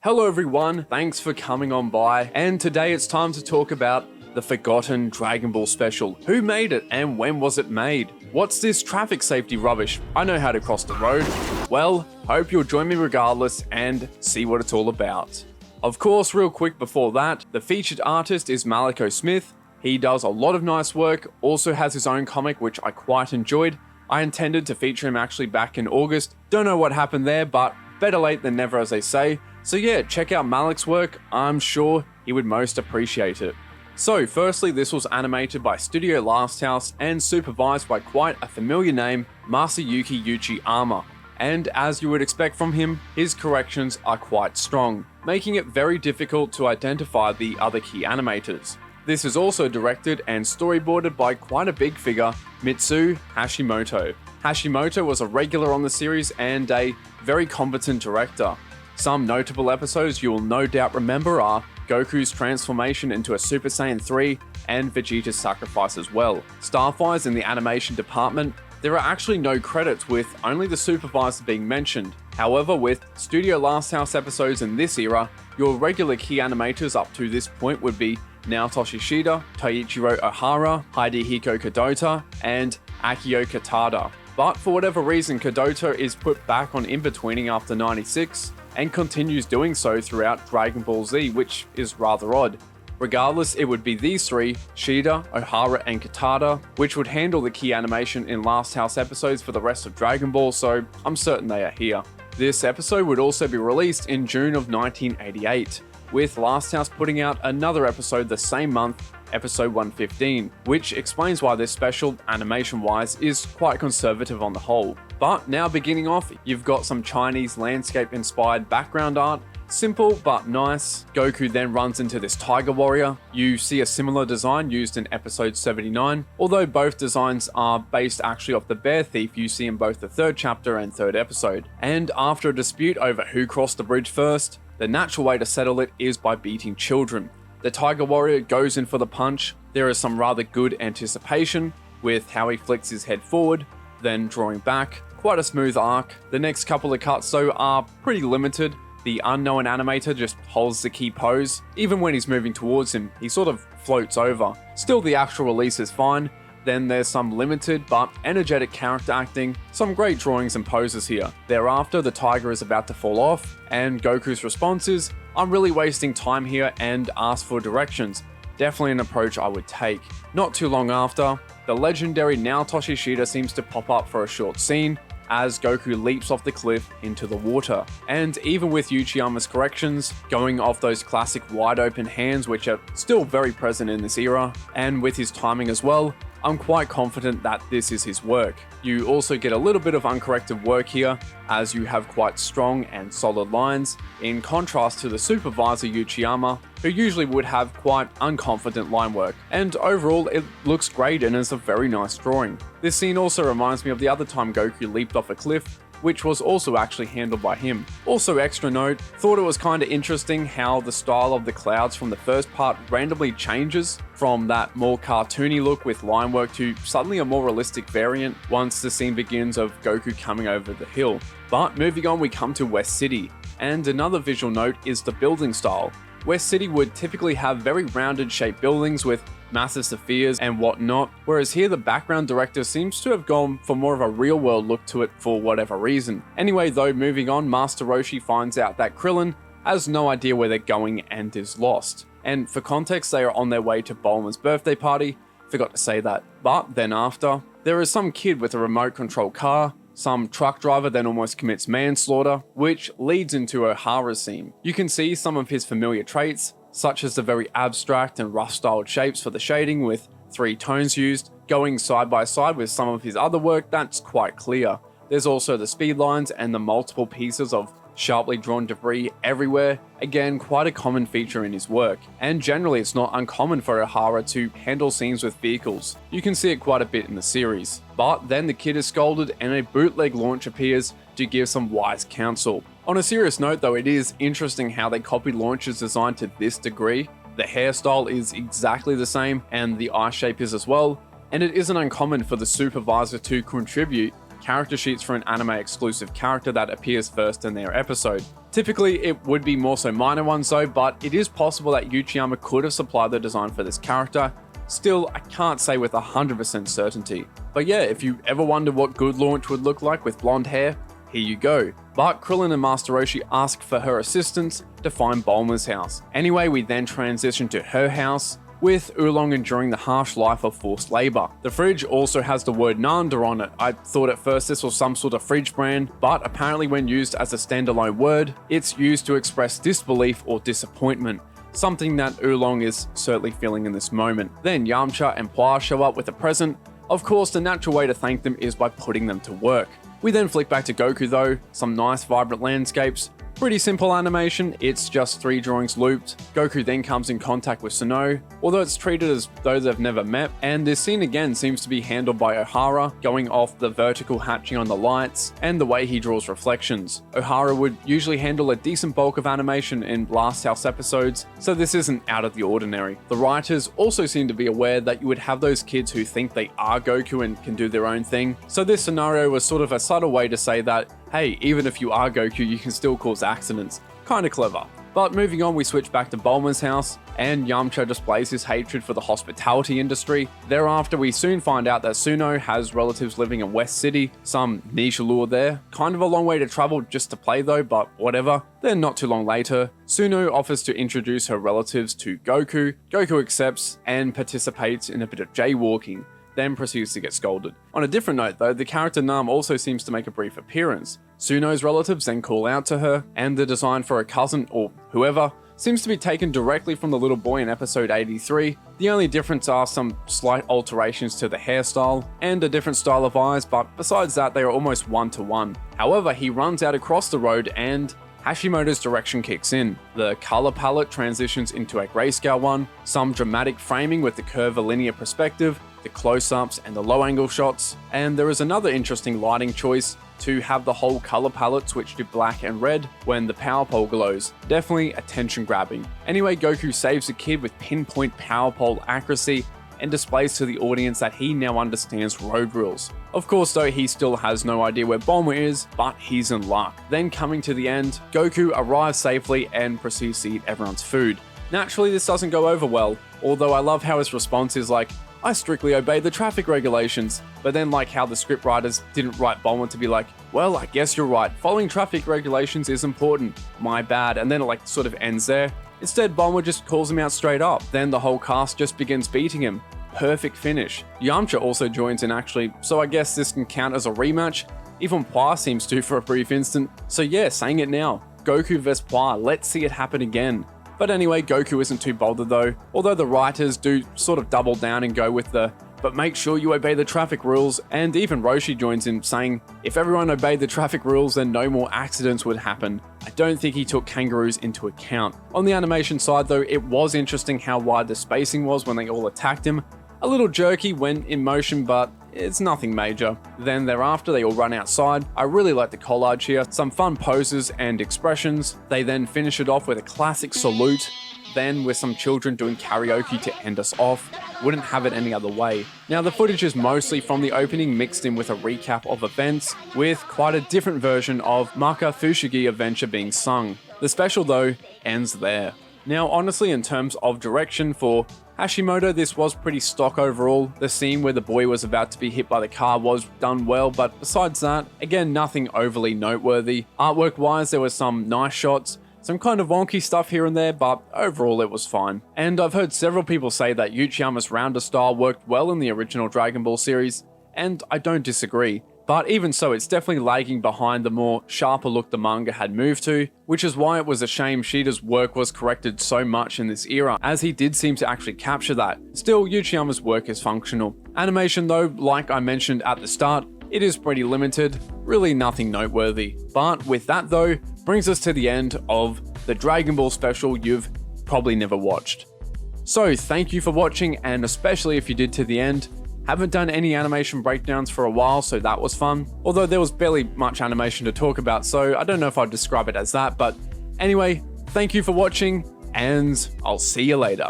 Hello everyone, thanks for coming on by, and today it's time to talk about the forgotten Dragon Ball special. Who made it and when was it made? What's this traffic safety rubbish? I know how to cross the road. Well, hope you'll join me regardless and see what it's all about. Of course, real quick before that, the featured artist is Maleko Smith. He does a lot of nice work, also has his own comic which I quite enjoyed. I intended to feature him actually back in August. Don't know what happened there, but better late than never, as they say. So yeah, check out Malek's work, I'm sure he would most appreciate it. So firstly, this was animated by Studio Last House and supervised by quite a familiar name, Masayuki Uchiyama. And as you would expect from him, his corrections are quite strong, making it very difficult to identify the other key animators. This is also directed and storyboarded by quite a big figure, Mitsu Hashimoto. Hashimoto was a regular on the series and a very competent director. Some notable episodes you will no doubt remember are Goku's transformation into a Super Saiyan 3 and Vegeta's sacrifice as well. Staff-wise in the animation department, there are actually no credits with only the supervisor being mentioned. However, with Studio Last House episodes in this era, your regular key animators up to this point would be Naotoshi Shida, Taiichiro Ohara, Hidehiko Kadota, and Akio Katada. But for whatever reason, Kadota is put back on in-betweening after 96, and continues doing so throughout Dragon Ball Z, which is rather odd. Regardless, it would be these three, Shida, Ohara, and Katada, which would handle the key animation in Last House episodes for the rest of Dragon Ball, so I'm certain they are here. This episode would also be released in June of 1988, with Last House putting out another episode the same month, episode 115, which explains why this special, animation-wise, is quite conservative on the whole. But now beginning off, you've got some Chinese landscape-inspired background art, simple but nice. Goku then runs into this Tiger Warrior. You see a similar design used in episode 79, although both designs are based actually off the Bear Thief you see in both the third chapter and third episode. And after a dispute over who crossed the bridge first, the natural way to settle it is by beating children. The Tiger Warrior goes in for the punch. There is some rather good anticipation with how he flicks his head forward, then drawing back. Quite a smooth arc. The next couple of cuts though are pretty limited. The unknown animator just holds the key pose. Even when he's moving towards him, he sort of floats over. Still, the actual release is fine. Then there's some limited but energetic character acting, some great drawings and poses here. Thereafter, the tiger is about to fall off, and Goku's response is, "I'm really wasting time here," and asks for directions. Definitely an approach I would take. Not too long after, the legendary Naotoshi Shida seems to pop up for a short scene, as Goku leaps off the cliff into the water. And even with Uchiyama's corrections, going off those classic wide open hands which are still very present in this era, and with his timing as well, I'm quite confident that this is his work. You also get a little bit of uncorrected work here, as you have quite strong and solid lines, in contrast to the supervisor Uchiyama, who usually would have quite unconfident line work. And overall, it looks great and is a very nice drawing. This scene also reminds me of the other time Goku leaped off a cliff, which was also actually handled by him. Also extra note, thought it was kinda interesting how the style of the clouds from the first part randomly changes from that more cartoony look with line work to suddenly a more realistic variant once the scene begins of Goku coming over the hill. But moving on, we come to West City, and another visual note is the building style. West City would typically have very rounded shaped buildings with massive spheres and whatnot, whereas here the background director seems to have gone for more of a real world look to it for whatever reason. Anyway though, moving on, Master Roshi finds out that Krillin has no idea where they're going and is lost. And for context, they are on their way to Bulma's birthday party, forgot to say that. But then after, there is some kid with a remote control car, some truck driver then almost commits manslaughter, which leads into Ohara's scene. You can see some of his familiar traits, such as the very abstract and rough styled shapes for the shading with 3 tones used, going side by side with some of his other work that's quite clear. There's also the speed lines and the multiple pieces of sharply drawn debris everywhere, again quite a common feature in his work, and generally it's not uncommon for Ohara to handle scenes with vehicles. You can see it quite a bit in the series. But then the kid is scolded and a bootleg launch appears to give some wise counsel. On a serious note though, it is interesting how they copied launches designed to this degree. The hairstyle is exactly the same and the eye shape is as well, and it isn't uncommon for the supervisor to contribute character sheets for an anime exclusive character that appears first in their episode. Typically, it would be more so minor ones though, but it is possible that Uchiyama could have supplied the design for this character. Still, I can't say with 100% certainty. But yeah, if you ever wondered what good launch would look like with blonde hair, here you go. But Krillin and Master Roshi ask for her assistance to find Bulma's house. Anyway, we then transition to her house, with Oolong enduring the harsh life of forced labor. The fridge also has the word Nanda on it. I thought at first this was some sort of fridge brand, but apparently when used as a standalone word, it's used to express disbelief or disappointment, something that Oolong is certainly feeling in this moment. Then Yamcha and Pua show up with a present. Of course, the natural way to thank them is by putting them to work. We then flick back to Goku though, some nice vibrant landscapes. Pretty simple animation, it's just 3 drawings looped. Goku then comes in contact with Suno, although it's treated as though they've never met, and this scene again seems to be handled by Ohara, going off the vertical hatching on the lights, and the way he draws reflections. Ohara would usually handle a decent bulk of animation in Last House episodes, so this isn't out of the ordinary. The writers also seem to be aware that you would have those kids who think they are Goku and can do their own thing, so this scenario was sort of a subtle way to say that, hey, even if you are Goku, you can still cause accidents. Kinda clever. But moving on, we switch back to Bulma's house, and Yamcha displays his hatred for the hospitality industry. Thereafter, we soon find out that Suno has relatives living in West City, some niche lure there. Kind of a long way to travel just to play though, but whatever. Then not too long later, Suno offers to introduce her relatives to Goku. Goku accepts and participates in a bit of jaywalking, then proceeds to get scolded. On a different note though, the character Nam also seems to make a brief appearance. Suno's relatives then call out to her, and the design for her cousin, or whoever, seems to be taken directly from the little boy in episode 83. The only difference are some slight alterations to the hairstyle, and a different style of eyes, but besides that they are almost one-to-one. However, he runs out across the road and Hashimoto's direction kicks in. The color palette transitions into a grayscale one, some dramatic framing with the curvilinear perspective, the close-ups and the low-angle shots, and there is another interesting lighting choice to have the whole color palette switch to black and red when the power pole glows. Definitely attention grabbing. Anyway, Goku saves the kid with pinpoint power pole accuracy and displays to the audience that he now understands road rules. Of course though, he still has no idea where Bulma is, but he's in luck. Then coming to the end, Goku arrives safely and proceeds to eat everyone's food. Naturally, this doesn't go over well, although I love how his response is like, I strictly obey the traffic regulations. But then like how the scriptwriters didn't write Bulma to be like, well, I guess you're right, following traffic regulations is important, my bad, and then it like sort of ends there. Instead, Bulma just calls him out straight up. Then the whole cast just begins beating him. Perfect finish. Yamcha also joins in actually, so I guess this can count as a rematch. Even Pua seems to for a brief instant. So yeah, saying it now. Goku vs Pua, let's see it happen again. But anyway, Goku isn't too bothered though, although the writers do sort of double down and go with the, but make sure you obey the traffic rules, and even Roshi joins in saying, if everyone obeyed the traffic rules then no more accidents would happen. I don't think he took kangaroos into account. On the animation side though, it was interesting how wide the spacing was when they all attacked him. A little jerky when in motion, but it's nothing major. Then thereafter they all run outside. I really like the collage here, some fun poses and expressions. They then finish it off with a classic salute, then with some children doing karaoke to end us off. Wouldn't have it any other way. Now the footage is mostly from the opening mixed in with a recap of events, with quite a different version of Maka Fushigi Adventure being sung. The special though ends there. Now honestly, in terms of direction for Hashimoto, this was pretty stock overall. The scene where the boy was about to be hit by the car was done well, but besides that, again, nothing overly noteworthy. Artwork wise, there were some nice shots, some kind of wonky stuff here and there, but overall it was fine. And I've heard several people say that Uchiyama's rounder style worked well in the original Dragon Ball series, and I don't disagree. But even so, it's definitely lagging behind the more sharper look the manga had moved to, which is why it was a shame Shida's work was corrected so much in this era, as he did seem to actually capture that. Still, Uchiyama's work is functional. Animation though, like I mentioned at the start, it is pretty limited, really nothing noteworthy. But with that though, brings us to the end of the Dragon Ball special you've probably never watched. So thank you for watching, and especially if you did to the end. Haven't done any animation breakdowns for a while, so that was fun. Although there was barely much animation to talk about, so I don't know if I'd describe it as that, but anyway, thank you for watching, and I'll see you later.